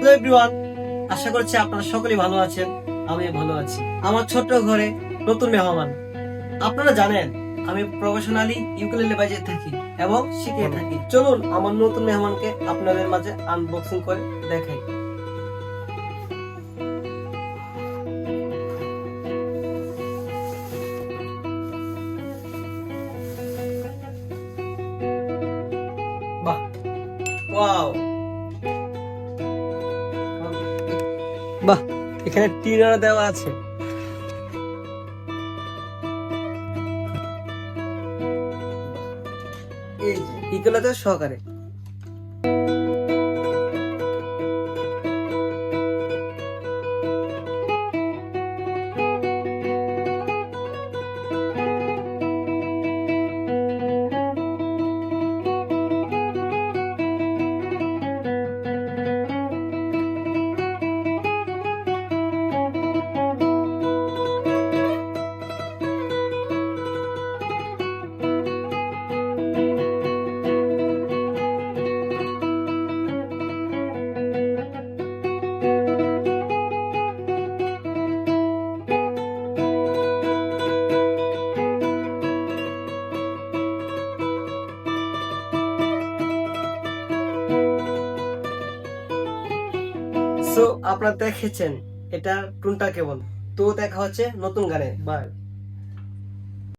Hello everyone, আশা করছি আপনারা সকলেই ভালো আছেন। আমি ভালো আছি। আমার ছোট্ট ঘরে নতুন মেহমান। আপনারা জানেন আমি প্রফেশনালি ইউকুলেলে বাজিয়ে থাকি এবং শিখিয়ে থাকি। চলুন আমার নতুন মেহমানকে আপনাদের মাঝে আনবক্সিং করে দেখাই। বাহ, ওয়াও, বাহ, এখানে টিনার দেওয়া আছে। এই যে ইকুলেলে সহকারে। সো আপনারা দেখেছেন এটা টুনটা কেমন, তো দেখা হচ্ছে নতুন গানে। বাই।